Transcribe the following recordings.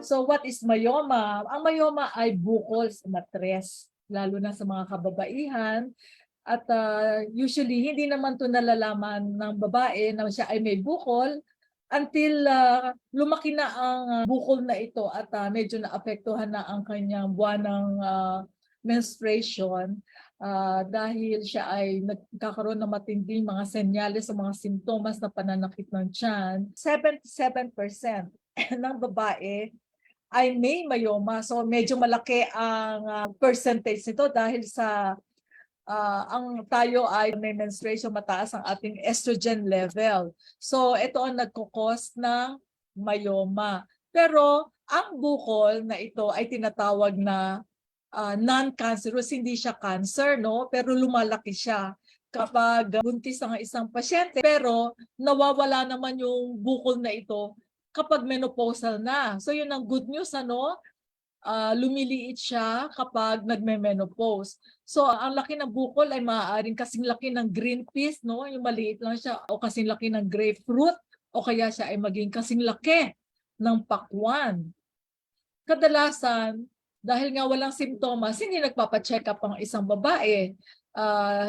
So what is myoma? Ang myoma ay bukol sa matres, lalo na sa mga kababaihan. At usually, hindi naman ito nalalaman ng babae na siya ay may bukol until lumaki na ang bukol na ito at medyo naapektuhan na ang kanyang buwan ng menstruation dahil siya ay nagkakaroon ng matinding mga senyales sa mga simptomas na pananakit ng tiyan. 77% ng babae ay may myoma. So medyo malaki ang percentage nito dahil sa ang tayo ay may menstruation, mataas ang ating estrogen level. So ito ang nagkukos ng myoma. Pero ang bukol na ito ay tinatawag na non-cancerous, hindi siya cancer, no? Pero lumalaki siya kapag buntis ang isang pasyente, pero nawawala naman yung bukol na ito kapag menopausal na. So yun ang good news, ano? Lumiliit siya kapag nagme-menopause. So ang laki ng bukol ay maaaring kasing laki ng green peas, no? Yung maliit lang siya, o kasing laki ng grapefruit, o kaya siya ay maging kasing laki ng pakwan. Kadalasan, dahil nga walang simptomas, hindi nagpapa-check up ang isang babae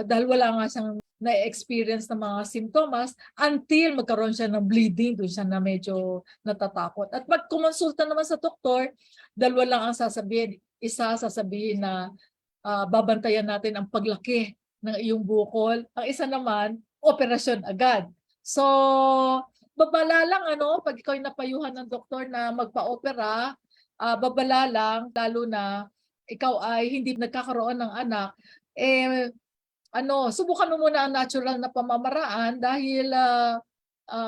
dahil wala nga siyang na-experience ng mga simptomas until magkaroon siya ng bleeding, doon siya na medyo natatakot. At pag kumonsulta naman sa doktor, dalawa lang ang sasabihin. Isa, sasabihin na babantayan natin ang paglaki ng iyong bukol. Ang isa naman, operasyon agad. So, babala lang pag ikaw napayuhan ng doktor na magpa-opera, babala lang, lalo na ikaw ay hindi nagkakaroon ng anak, subukan mo muna ang natural na pamamaraan dahil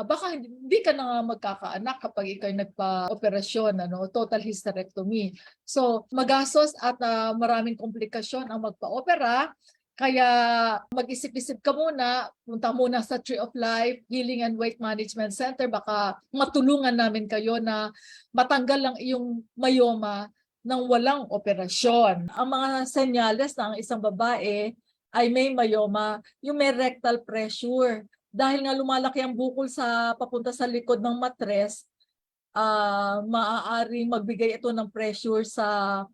baka hindi ka na nga magkakaanak kapag ikaw nagpa-operasyon, total hysterectomy. So, magastos at maraming komplikasyon ang magpa-opera. Kaya mag-isip-isip ka muna, punta muna sa Tree of Life Healing and Weight Management Center. Baka matulungan namin kayo na matanggal ang iyong myoma nang walang operasyon. Ang mga senyales ng isang babae ay may myoma, yung may rectal pressure. Dahil nga lumalaki ang bukol sa papunta sa likod ng matres, maaaring magbigay ito ng pressure sa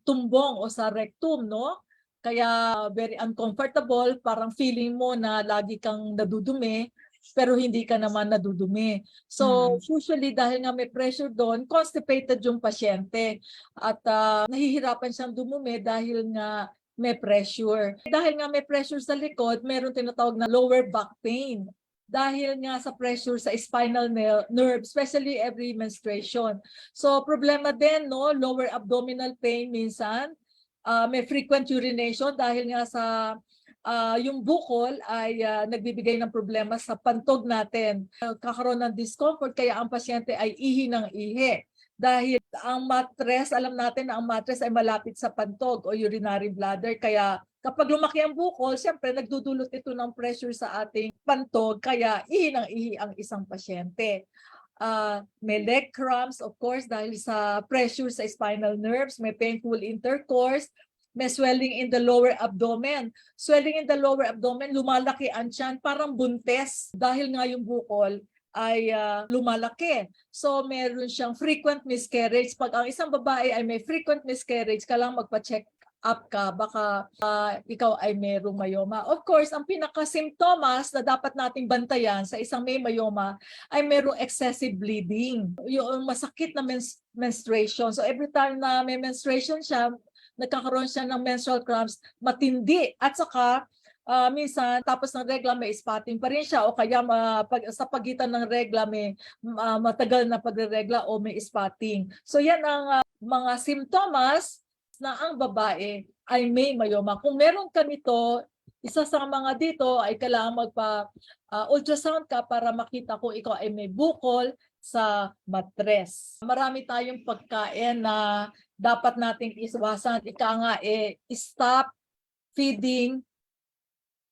tumbong o sa rectum, no? Kaya very uncomfortable, parang feeling mo na lagi kang nadudumi, pero hindi ka naman nadudumi. So usually dahil nga may pressure doon, constipated yung pasyente at nahihirapan siyang dumumi dahil nga may pressure. Dahil nga may pressure sa likod, meron tinatawag na lower back pain. Dahil nga sa pressure sa spinal nerve, especially every menstruation. So problema din, no? Lower abdominal pain minsan. May frequent urination dahil nga sa yung bukol ay nagbibigay ng problema sa pantog natin. Kakaroon ng discomfort kaya ang pasyente ay ihi ng ihi. Dahil ang matres, alam natin na ang matres ay malapit sa pantog o urinary bladder. Kaya kapag lumaki ang bukol, siyempre nagdudulot ito ng pressure sa ating pantog. Kaya ihi ng ihi ang isang pasyente. May leg cramps, of course, dahil sa pressure sa spinal nerves, may painful intercourse, may swelling in the lower abdomen. Swelling in the lower abdomen, lumalaki ang tiyan, parang buntes dahil nga yung bukol ay lumalaki. So meron siyang frequent miscarriage. Pag ang isang babae ay may frequent miscarriage, kailangan magpa-check up ka, baka ikaw ay mayroong myoma. Of course, ang pinaka-symptoms na dapat nating bantayan sa isang may myoma ay mayroong excessive bleeding. Yung masakit na menstruation. So every time na may menstruation siya, nagkakaroon siya ng menstrual cramps, matindi. At saka, minsan, tapos ng regla, may spotting pa rin siya o kaya sa pagitan ng regla, may matagal na pagre-regla o may spotting. So yan ang mga simptomas na ang babae ay may myoma. Kung meron ka nito, isa sa mga dito ay kailangan magpa-ultrasound ka para makita kung ikaw ay may bukol sa matres. Marami tayong pagkain na dapat nating iwasan. Ika nga stop feeding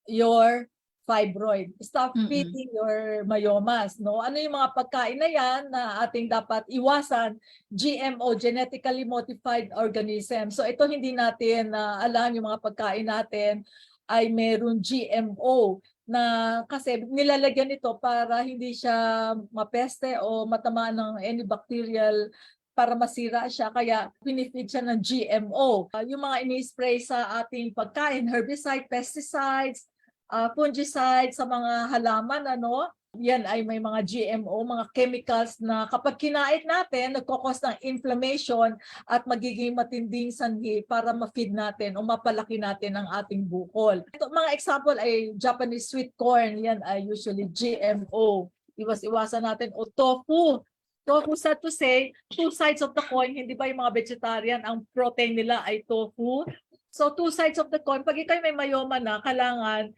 your fibroid. Stop feeding your myomas, no? Ano yung mga pagkain na yan na ating dapat iwasan? GMO, genetically modified organism. So ito hindi natin alam yung mga pagkain natin ay meron GMO na kasi nilalagyan ito para hindi siya mapeste o matamaan ng any bacterial para masira siya, kaya pinifeed siya ng GMO. Yung mga ini-spray sa ating pagkain, herbicide, pesticides, fungicide sa mga halaman, yan ay may mga GMO, mga chemicals na kapag kinain natin, nagkakos ng inflammation at magiging matinding sanhi para ma-feed natin o mapalaki natin ang ating bukol. Ito, mga example ay Japanese sweet corn, yan ay usually GMO. Iwas-iwasan natin. O tofu. Tofu, sad to say, two sides of the coin, hindi ba yung mga vegetarian, ang protein nila ay tofu. So two sides of the coin, pag ikaw may mayoma na, kailangan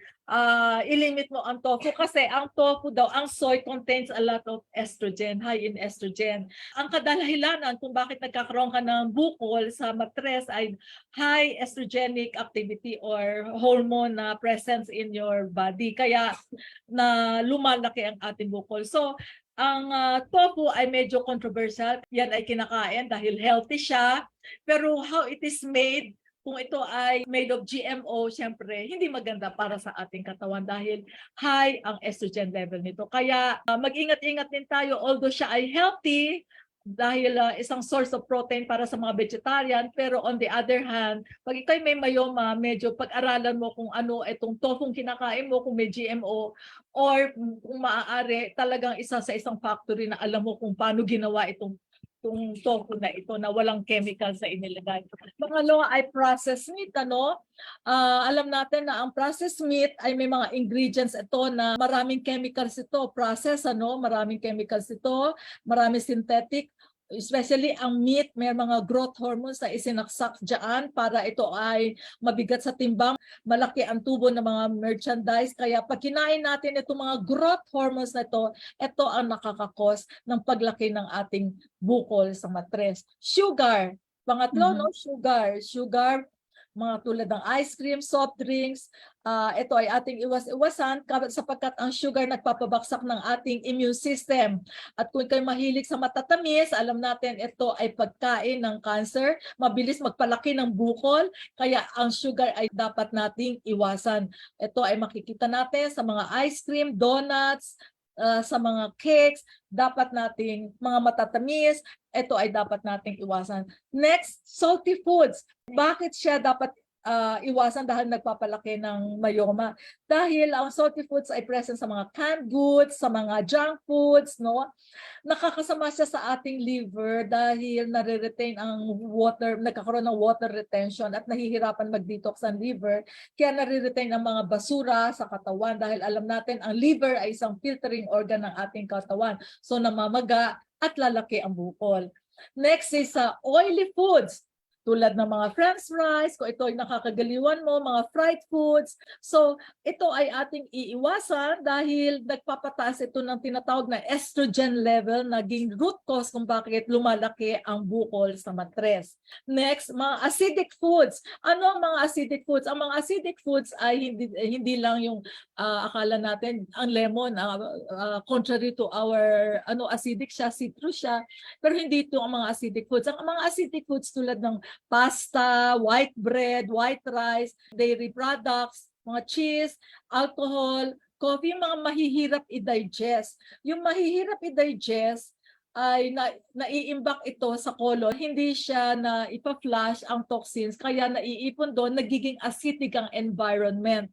ilimit mo ang tofu kasi ang tofu daw, ang soy contains a lot of estrogen, high in estrogen. Ang kadahilanan kung bakit nagkakaroon ka ng bukol sa matres ay high estrogenic activity or hormone na presence in your body. Kaya na lumalaki ang ating bukol. So, ang tofu ay medyo controversial. Yan ay kinakain dahil healthy siya. Pero how it is made, kung ito ay made of GMO, syempre, hindi maganda para sa ating katawan dahil high ang estrogen level nito. Kaya mag-ingat-ingat din tayo, although siya ay healthy, dahil isang source of protein para sa mga vegetarian, pero on the other hand, pag ikaw may mayoma, medyo pag-aralan mo kung ano itong tofung kinakain mo, kung may GMO, or kung maaari, talagang isa sa isang factory na alam mo kung paano ginawa itong tofu na ito na walang chemicals na inilagay. Pangalawa ay processed meat. Alam natin na ang processed meat ay may mga ingredients ito na maraming chemicals ito. Maraming chemicals ito, maraming synthetic. Especially ang meat, may mga growth hormones na isinaksak dyan para ito ay mabigat sa timbang. Malaki ang tubo ng mga merchandise. Kaya pag kinain natin itong mga growth hormones na ito ang nakakakos ng paglaki ng ating bukol sa matres. Sugar. Pangatlo, sugar, mga tulad ng ice cream, soft drinks, ito ay ating iwas-iwasan sapagkat ang sugar nagpapabaksak ng ating immune system. At kung kayo mahilig sa matatamis, alam natin ito ay pagkain ng cancer, mabilis magpalaki ng bukol, kaya ang sugar ay dapat nating iwasan. Ito ay makikita natin sa mga ice cream, donuts, sa mga cakes, dapat nating mga matatamis, ito ay dapat nating iwasan. Next, salty foods. Bakit siya dapat iwasan dahil nagpapalaki ng mayoma? Dahil ang salty foods ay present sa mga canned goods, sa mga junk foods, nakakasama siya sa ating liver dahil nare-retain ang water, nagkakaroon ng water retention at nahihirapan mag-detox ang liver. Kaya nare-retain ang mga basura sa katawan dahil alam natin ang liver ay isang filtering organ ng ating katawan. So namamaga at lalaki ang bukol. Next is oily foods. Tulad ng mga french fries, kung ito ay nakakagaliwan mo, mga fried foods. So, ito ay ating iiwasan dahil nagpapataas ito ng tinatawag na estrogen level, naging root cause kung bakit lumalaki ang bukol sa matres. Next, mga acidic foods. Ano ang mga acidic foods? Ang mga acidic foods ay hindi lang yung akala natin, ang lemon, contrary to our acidic siya, citrus siya, pero hindi ito ang mga acidic foods. Ang mga acidic foods tulad ng pasta, white bread, white rice, dairy products, mga cheese, alcohol, coffee, mga mahihirap i-digest. Yung mahihirap i-digest ay naiimbak ito sa colon, hindi siya na ipa-flush ang toxins, kaya naiipon doon, nagiging acidic ang environment.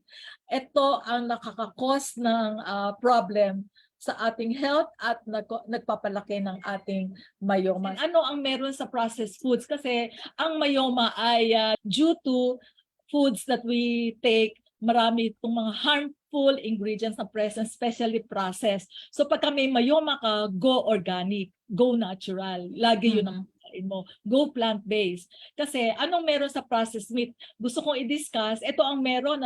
Ito ang nakakakos ng problem sa ating health at nagpapalaki ng ating mayoma. Ano ang meron sa processed foods? Kasi ang mayoma ay due to foods that we take, marami itong mga harmful ingredients na present, especially processed. So pagka may mayoma ka, go organic, go natural. Lagi yun ang pagkain mo. Go plant-based. Kasi anong meron sa processed meat? Gusto kong i-discuss. Ito ang meron,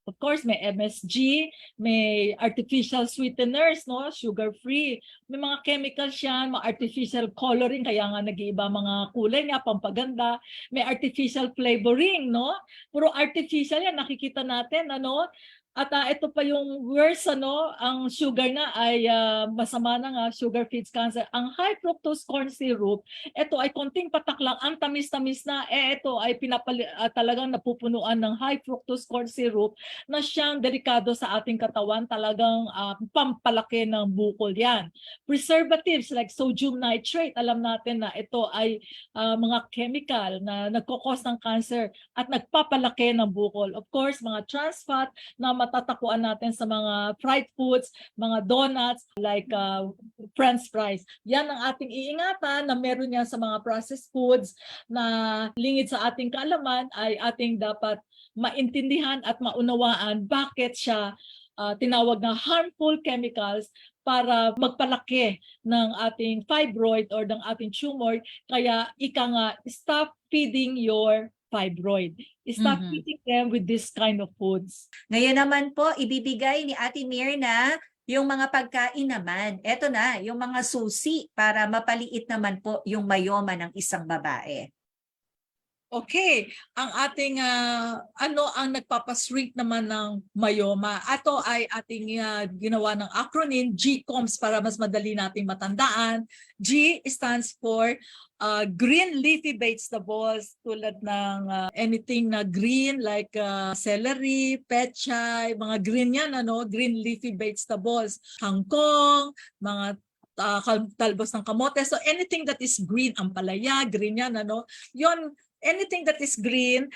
of course, may MSG, may artificial sweeteners, sugar-free. May mga chemicals yan, mga artificial coloring, kaya nga nag-iiba mga kulay niya, pampaganda. May artificial flavoring, Puro artificial yan, nakikita natin, At ito pa yung worst, ang sugar na ay masama na nga, sugar feeds cancer. Ang high fructose corn syrup, ito ay konting patak lang, ang tamis-tamis na, ito ay talagang napupunuan ng high fructose corn syrup na siyang delikado sa ating katawan, talagang pampalaki ng bukol yan. Preservatives like sodium nitrate, alam natin na ito ay mga chemical na nagkukos ng cancer at nagpapalaki ng bukol. Of course, mga trans fat na matatakuan natin sa mga fried foods, mga donuts, like french fries. Yan ang ating iingatan na meron yan sa mga processed foods na lingid sa ating kaalaman ay ating dapat maintindihan at maunawaan bakit siya tinawag na harmful chemicals para magpalaki ng ating fibroid or ng ating tumor. Kaya ika nga, stop feeding your fibroid. Stop feeding them with this kind of foods. Ngayon naman po, ibibigay ni Ate Myrna yung mga pagkain naman. Ito na, yung mga susi para mapaliit naman po yung mayoma ng isang babae. Okay, ang ating ang nagpapashrink naman ng myoma. Ito ay ating ginawa ng acronym GCOMS para mas madali nating matandaan. G stands for green leafy vegetables tulad ng anything na green like celery, pechay, mga green yan, green leafy vegetables, kangkong, mga talbos ng kamote. So anything that is green, ampalaya, green yan, yon. Anything that is green,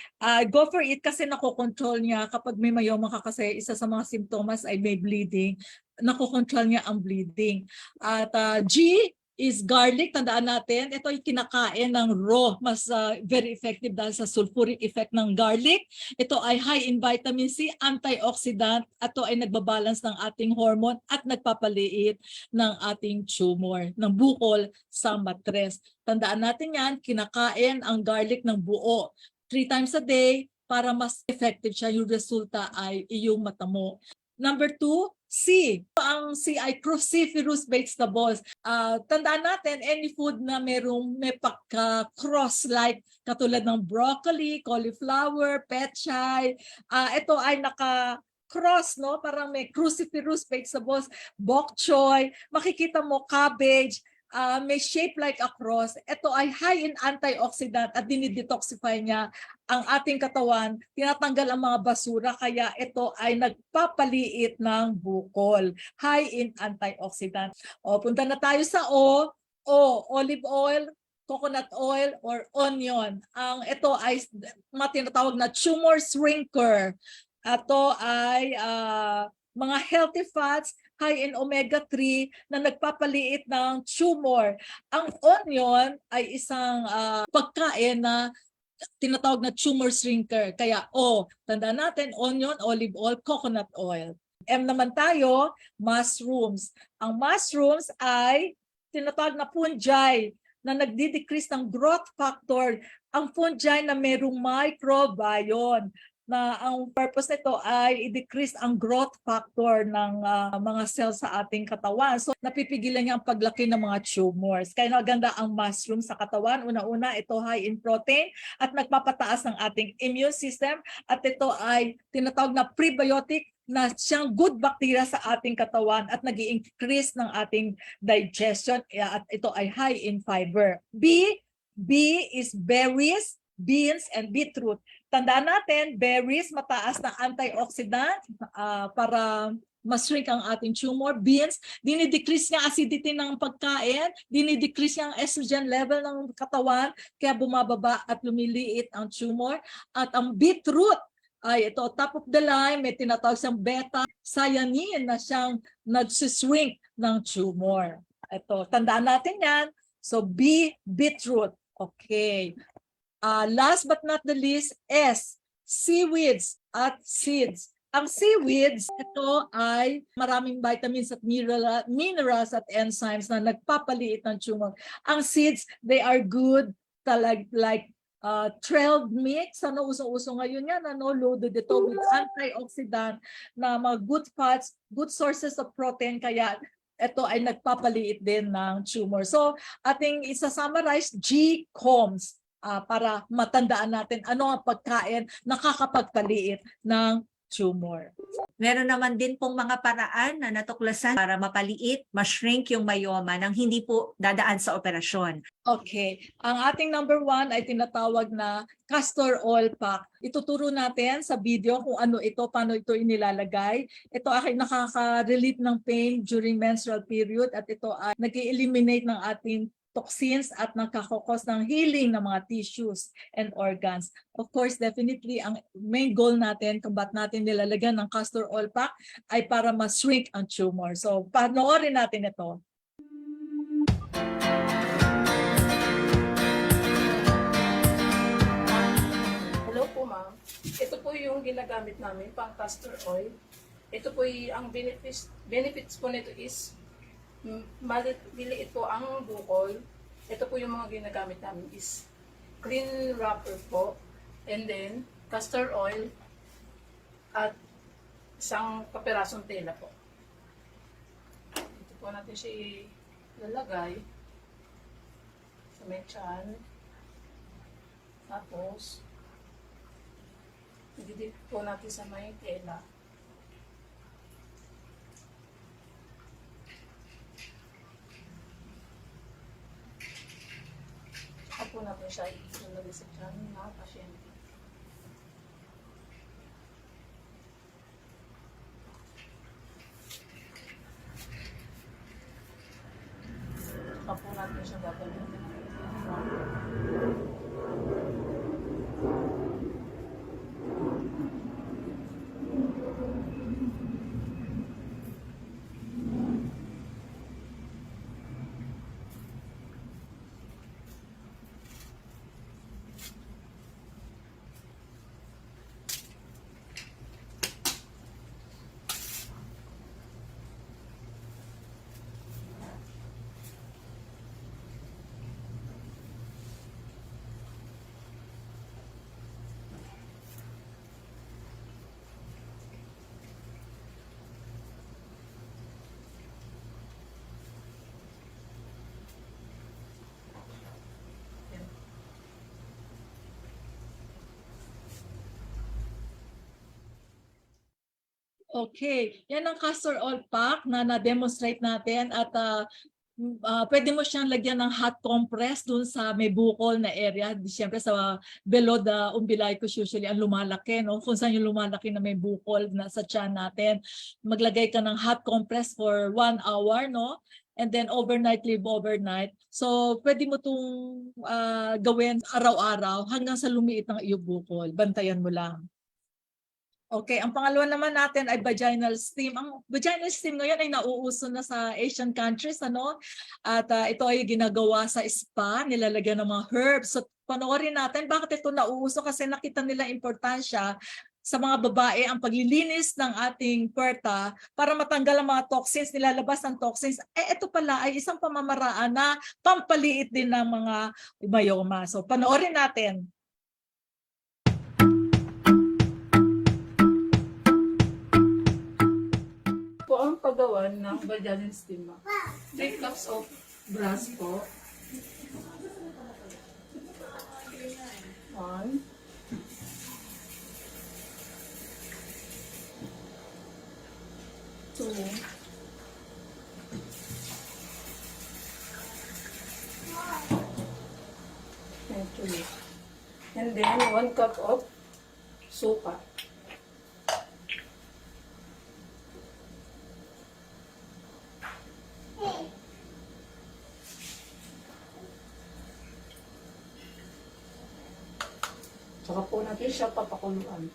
go for it kasi nakokontrol niya kapag may myoma ka kasi isa sa mga simptomas ay may bleeding, nakokontrol niya ang bleeding. At G is garlic, tandaan natin, ito ay kinakain ng raw, mas very effective dahil sa sulfuric effect ng garlic. Ito ay high in vitamin C, antioxidant, ito ay nagbabalance ng ating hormone at nagpapaliit ng ating tumor, ng bukol sa matres. Tandaan natin yan, kinakain ang garlic ng buo 3 times a day para mas effective siya. Yung resulta ay iyong matamo. Number 2, C. Ang C ay cruciferous vegetables. Tandaan natin, any food na may pagka-cross like katulad ng broccoli, cauliflower, pechay, ito ay cross, parang may cruciferous vegetables, bok choy, makikita mo cabbage, may shape like a cross. Ito ay high in antioxidant at dinidetoxify niya ang ating katawan, tinatanggal ang mga basura, kaya ito ay nagpapaliit ng bukol. High in antioxidant. Punta na tayo sa O. Olive oil, coconut oil, or onion. Ito ay tinatawag na tumor shrinker. Ito ay mga healthy fats, high in omega-3 na nagpapaliit ng tumor. Ang onion ay isang pagkain na tinatawag na tumor shrinker. Kaya tandaan natin, onion, olive oil, coconut oil. M naman tayo, mushrooms. Ang mushrooms ay tinatawag na fungi na nagdi-decrease ng growth factor. Ang fungi na mayroong microbiome na ang purpose nito ay i-decrease ang growth factor ng mga cells sa ating katawan. So napipigilan niya ang paglaki ng mga tumors. Kaya maganda ang mushroom sa katawan. Una-una, ito high in protein at nagpapataas ng ating immune system. At ito ay tinatawag na prebiotic na siyang good bacteria sa ating katawan at nag-i-increase ng ating digestion. At ito ay high in fiber. B is berries, beans, and beetroot. Tandaan natin, berries, mataas na antioxidant para mas-shrink ang ating tumor. Beans, dinidecrease niya acidity ng pagkain, dinidecrease niya ang estrogen level ng katawan, kaya bumababa at lumiliit ang tumor. At ang beetroot, ay ito, top of the line, may tinatawag siyang beta-cyanine na siyang nagsishrink ng tumor. Ito, tandaan natin yan. So, beetroot. Okay. Last but not the least, S, seaweeds at seeds. Ang seaweeds, ito ay maraming vitamins at minerals at enzymes na nagpapaliit ng tumor. Ang seeds, they are good, like trailed mix, usong-uso ngayon yan, loaded ito with antioxidant na mga good fats, good sources of protein, kaya ito ay nagpapaliit din ng tumor. So, ating isa-summarize, GCOMS. Para matandaan natin ano ang pagkain nakakapagpaliit ng tumor. Meron naman din pong mga paraan na natuklasan para mapaliit, ma-shrink yung myoma nang hindi po dadaan sa operasyon. Okay. Ang ating number 1 ay tinatawag na castor oil pack. Ituturo natin sa video kung ano ito, paano ito inilalagay. Ito ay nakaka-relieve ng pain during menstrual period at ito ay nag-eliminate ng ating toxins at nakakakos ng healing ng mga tissues and organs. Of course, definitely, ang main goal natin kung ba't natin nilalagyan ng castor oil pack ay para ma-shrink ang tumor. So, panoorin natin ito. Hello po ma'am. Ito po yung ginagamit namin pang castor oil. Ito po ang benefits po nito is maliliit po ang bukol. Ito po yung mga ginagamit namin is clean wrapper po, and then castor oil at isang kaperasong tela po. Ito po natin siya ilalagay sa may tiyan. Tapos ididip po natin sa may tela. Saka po natin siya ilalagay sa tiyan ng pasyente. Saka po natin siya gagamitin. Okay, yan ang castor oil pack na na-demonstrate natin at pwede mo siyang lagyan ng hot compress dun sa may bukol na area. Siyempre sa below the umbilicus usually ang lumalaki, no? Kung saan yung lumalaki na may bukol na sa tiyan natin. Maglagay ka ng hot compress for 1 hour, no? And then overnight, leave overnight. So pwede mo itong gawin araw-araw hanggang sa lumiit ng iyong bukol. Bantayan mo lang. Okay, ang pangalawa naman natin ay vaginal steam. Ang vaginal steam ngayon ay nauuso na sa Asian countries, ano? At ito ay ginagawa sa spa, nilalagyan ng mga herbs. So panoorin natin bakit ito nauuso kasi nakita nila importansya sa mga babae ang paglilinis ng ating puwerta para matanggal ang mga toxins, nilalabas ang toxins. Ito pala ay isang pamamaraan na pampaliit din ng mga myoma. So panoorin natin. Po ang paggawa ng vaginal steam. 3 cups of grass po. 1. 2. And 3. And then 1 cup of suka. Saka po natin siya papakuluan.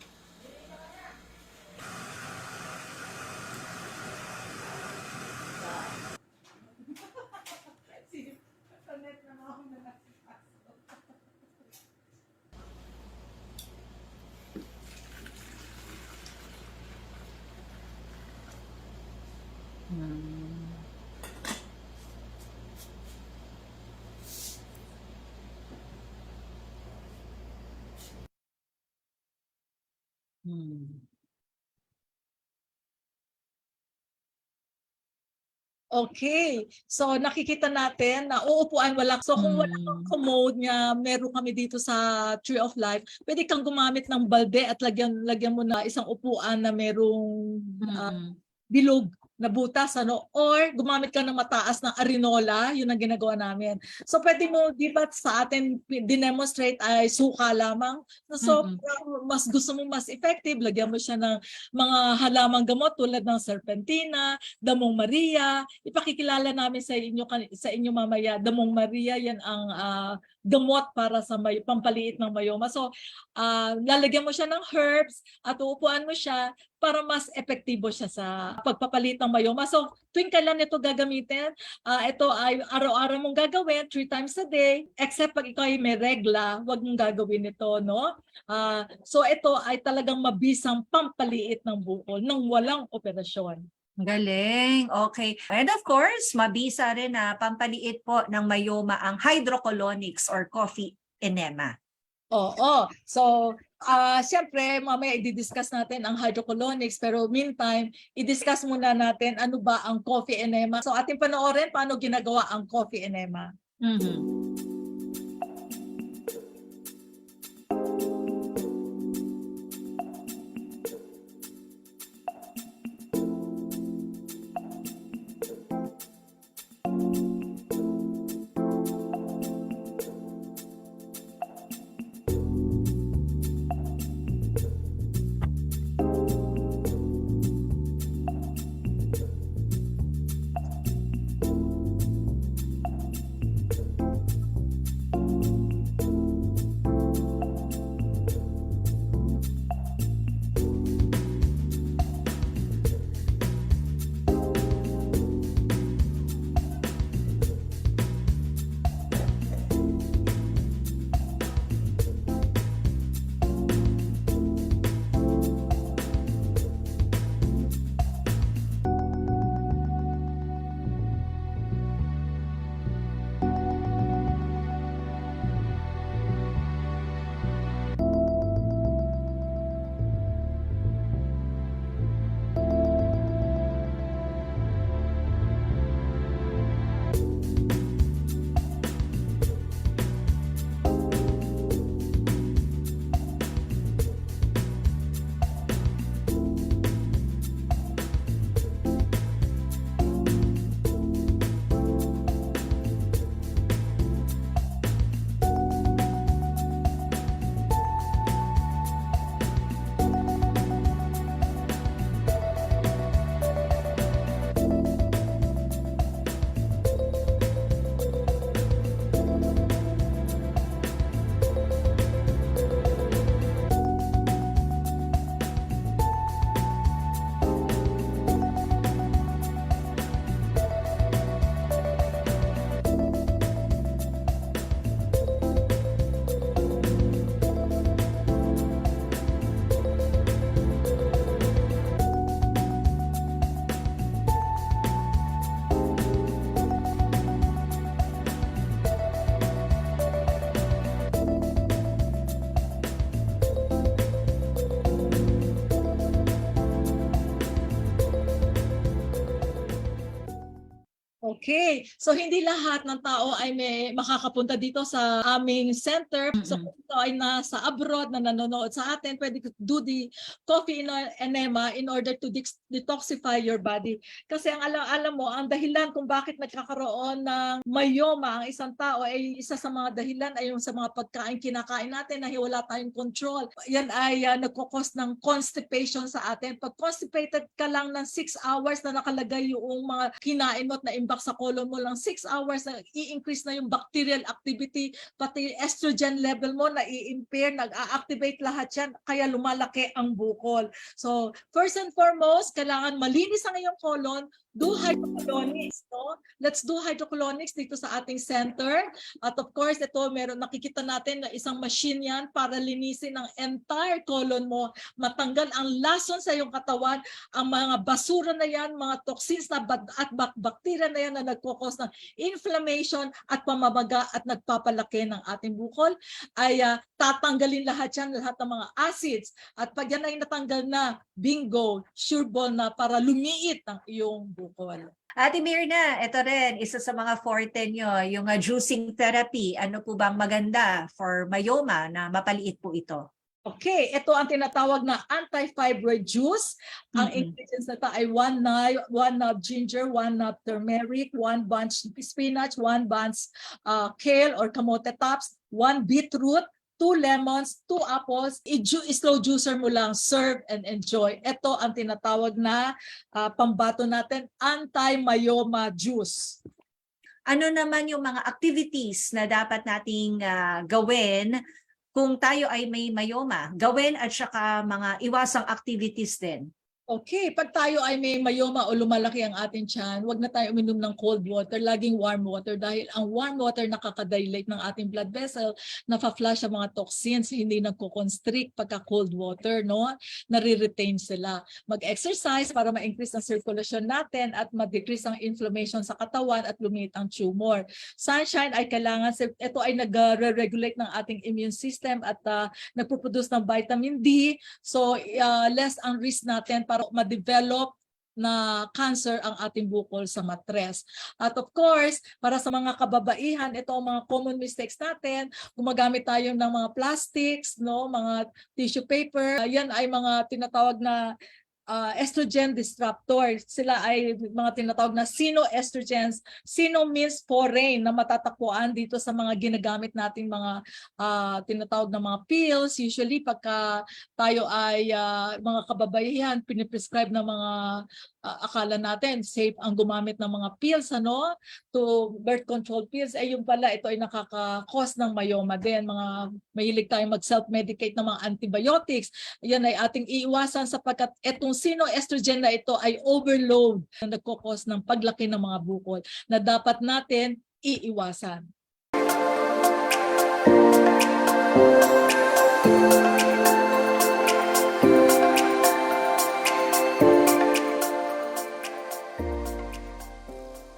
Okay. So nakikita natin na uupuan wala. So kung wala kang commode niya, meron kami dito sa Tree of Life, pwede kang gumamit ng balde at lagyan mo na isang upuan na merong bilog na butas, ano, or gumamit ka ng mataas na arinola, yun ang ginagawa namin. So pwede mo, di ba sa atin dinemonstrate ay suka lamang? So mas gusto mo mas effective, lagyan mo siya ng mga halamang gamot tulad ng serpentina, damong Maria. Ipakikilala namin sa inyo mamaya, damong Maria, yan ang gamot para sa pampaliit ng mayoma. So lalagyan mo siya ng herbs at uupuan mo siya para mas epektibo siya sa pagpapalit ng mayoma. So, tuwing kailan ito gagamitin? Ito ay araw-araw mong gagawin, 3 times a day, except pag ikaw ay may regla, huwag mong gagawin ito, no? So, ito ay talagang mabisang pampaliit ng bukol nang walang operasyon. Galing. Okay. And of course, mabisa rin na pampaliit po ng mayoma ang hydrocolonics or coffee enema. Oo. So, siyempre, mamaya i-discuss natin ang hydrocolonics, pero meantime, i-discuss muna natin ano ba ang coffee enema. So, ating panoorin paano ginagawa ang coffee enema. Okay. So hindi lahat ng tao ay may makakapunta dito sa aming center. So kung ito ay nasa abroad na nanonood sa atin, pwede do the coffee enema in order to detoxify your body. Kasi ang alam mo, ang dahilan kung bakit nagkakaroon ng myoma ang isang tao ay isa sa mga dahilan ay yung sa mga pagkain kinakain natin na wala tayong control. Yan ay nagkukos ng constipation sa atin. Pag constipated ka lang ng 6 hours na nakalagay yung mga kinain mo at na sa colon mo lang 6 hours, na i-increase na yung bacterial activity, pati estrogen level mo na i-impair, nag-a-activate lahat yan, kaya lumalaki ang bukol. So, first and foremost, kailangan malinis ang iyong colon, do hydrocolonics, no? Let's do hydrocolonics dito sa ating center. At of course, ito nakikita natin na isang machine yan para linisin ang entire colon mo, matanggal ang lason sa iyong katawan, ang mga basura na yan, mga toxins na at bacteria na yan, yan na nagkukos ng inflammation at pamamaga at nagpapalaki ng ating bukol, ay tatanggalin lahat yan, lahat ng mga acids. At pag yan ay natanggal na, bingo, sure ball na para lumiit ang iyong bukol. Ate Mirna, ito rin, isa sa mga forte nyo, yung juicing therapy. Ano po bang maganda for myoma na mapaliit po ito? Okay, ito ang tinatawag na anti-fibroid juice. Ang ingredients nito ay 1 knob ginger, 1 knob turmeric, 1 bunch spinach, 1 bunch kale or kamote tops, 1 beetroot, 2 lemons, 2 apples. Slow juicer mo lang, serve and enjoy. Ito ang tinatawag na pambato natin, anti-myoma juice. Ano naman yung mga activities na dapat nating gawin kung tayo ay may myoma? Gawin at saka mga iwasang activities din. Okay, pag tayo ay may myoma o lumalaki ang ating tiyan, huwag na tayo uminom ng cold water, laging warm water dahil ang warm water nakakadilate ng ating blood vessel, nafa-flush ang mga toxins, hindi nagko-constrict pagka cold water, no? Nare-retain sila. Mag-exercise para ma-increase ang circulation natin at ma-decrease ang inflammation sa katawan at lumiit ang tumor. Sunshine ay kailangan, ito ay nag-regulate ng ating immune system at nagpo-produce ng vitamin D. So, less ang risk natin para ma-develop na cancer ang ating bukol sa matres. At of course, para sa mga kababaihan, ito ang mga common mistakes natin. Gumagamit tayo ng mga plastics, no, mga tissue paper. Yan ay mga tinatawag na estrogen disruptor. Sila ay mga tinatawag na sino-estrogens. Sino means foreign na matatagpuan dito sa mga ginagamit nating mga tinatawag na mga pills. Usually pagka tayo ay mga kababaihan, piniprescribe ng mga akala natin safe ang gumamit ng mga pills, ano, to birth control pills, ay yung pala ito ay nakaka-cause ng myoma din. Mga mahilig tayong mag-self-medicate ng mga antibiotics. Yan ay ating iiwasan sapagkat itong sino-estrogen na ito ay overload na nagkukos ng paglaki ng mga bukol na dapat natin iiwasan.